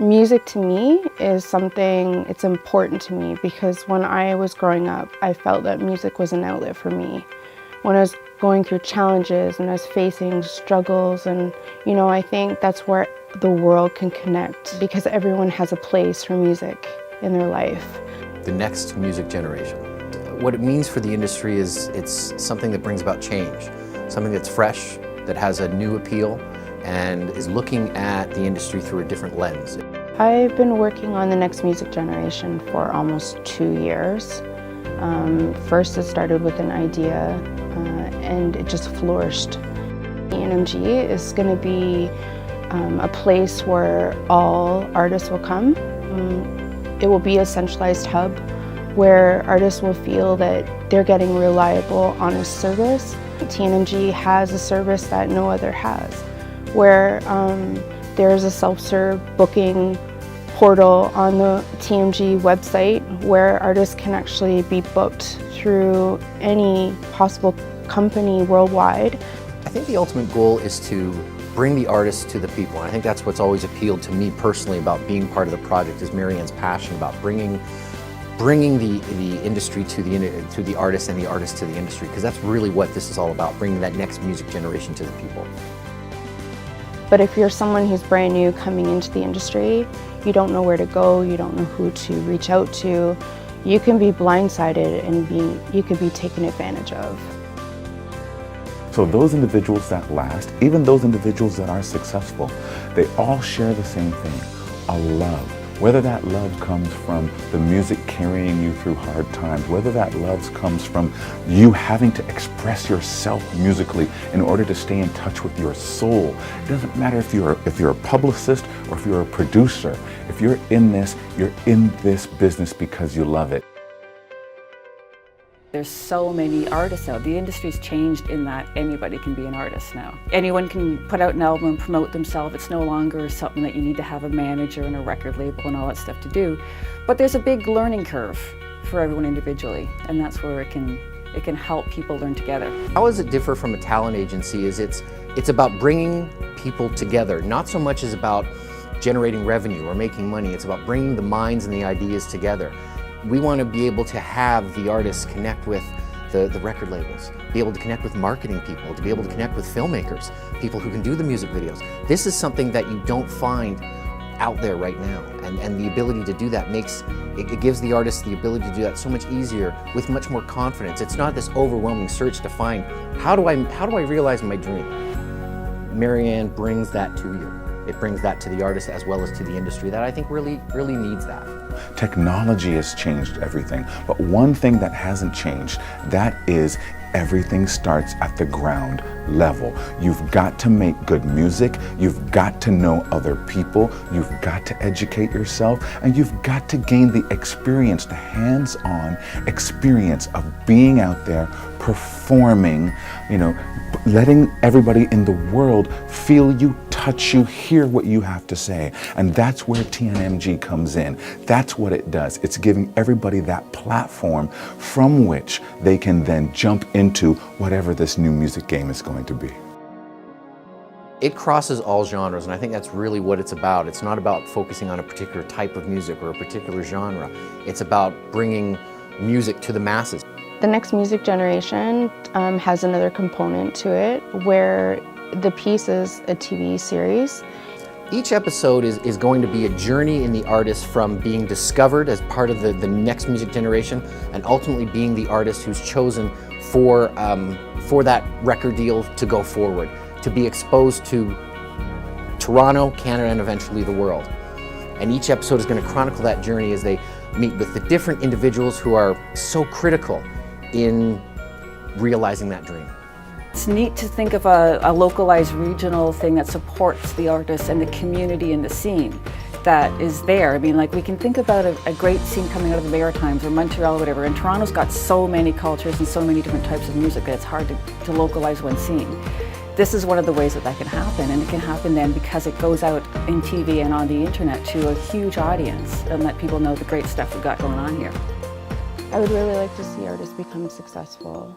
Music to me is something, it's important to me because when I was growing up, I felt that music was an outlet for me. When I was going through challenges and I was facing struggles, and I think that's where the world can connect because everyone has a place for music in their life. The next music generation. What it means for the industry is it's something that brings about change, something that's fresh, that has a new appeal, and is looking at the industry through a different lens. I've been working on the next music generation for almost 2 years. First it started with an idea and it just flourished. TNMG is going to be a place where all artists will come. It will be a centralized hub where artists will feel that they're getting reliable, honest service. TNMG has a service that no other has, where there's a self-serve booking portal on the TNMG website where artists can actually be booked through any possible company worldwide. I think the ultimate goal is to bring the artists to the people. And I think that's what's always appealed to me personally about being part of the project, is Marianne's passion about bringing the industry to the artists and the artists to the industry, because that's really what this is all about, bringing that next music generation to the people. But if you're someone who's brand new coming into the industry, you don't know where to go, you don't know who to reach out to, you can be blindsided and you could be taken advantage of. So those individuals that last, even those individuals that are successful, they all share the same thing, a love. Whether that love comes from the music carrying you through hard times, whether that love comes from you having to express yourself musically in order to stay in touch with your soul. It doesn't matter if you're a publicist or if you're a producer. If you're in this business because you love it. There's so many artists out. The industry's changed in that anybody can be an artist now. Anyone can put out an album and promote themselves. It's no longer something that you need to have a manager and a record label and all that stuff to do. But there's a big learning curve for everyone individually, and that's where it can help people learn together. How does it differ from a talent agency is it's about bringing people together, not so much as about generating revenue or making money. It's about bringing the minds and the ideas together. We want to be able to have the artists connect with the record labels, be able to connect with marketing people, to be able to connect with filmmakers, people who can do the music videos. This is something that you don't find out there right now, and the ability to do that it gives the artists the ability to do that so much easier with much more confidence. It's not this overwhelming search to find how do I realize my dream. Marianne brings that to you. It brings that to the artist as well as to the industry that I think really needs that. Technology has changed everything, but one thing that hasn't changed, that is everything starts at the ground level. You've got to make good music, you've got to know other people, you've got to educate yourself, and you've got to gain the experience, the hands-on experience of being out there, performing, letting everybody in the world feel you, touch you, hear what you have to say. And that's where TNMG comes in. That's what it does. It's giving everybody that platform from which they can then jump into whatever this new music game is going to be. It crosses all genres, and I think that's really what it's about. It's not about focusing on a particular type of music or a particular genre. It's about bringing music to the masses. The next music generation has another component to it where the piece is a TV series. Each episode is going to be a journey in the artist from being discovered as part of the next music generation and ultimately being the artist who's chosen for that record deal to go forward, to be exposed to Toronto, Canada, and eventually the world. And each episode is going to chronicle that journey as they meet with the different individuals who are so critical in realizing that dream. It's neat to think of a localized regional thing that supports the artists and the community and the scene that is there. I mean, like, we can think about a great scene coming out of the Maritimes or Montreal or whatever, and Toronto's got so many cultures and so many different types of music that it's hard to localize one scene. This is one of the ways that can happen, and it can happen then because it goes out in TV and on the internet to a huge audience and let people know the great stuff we've got going on here. I would really like to see artists become successful.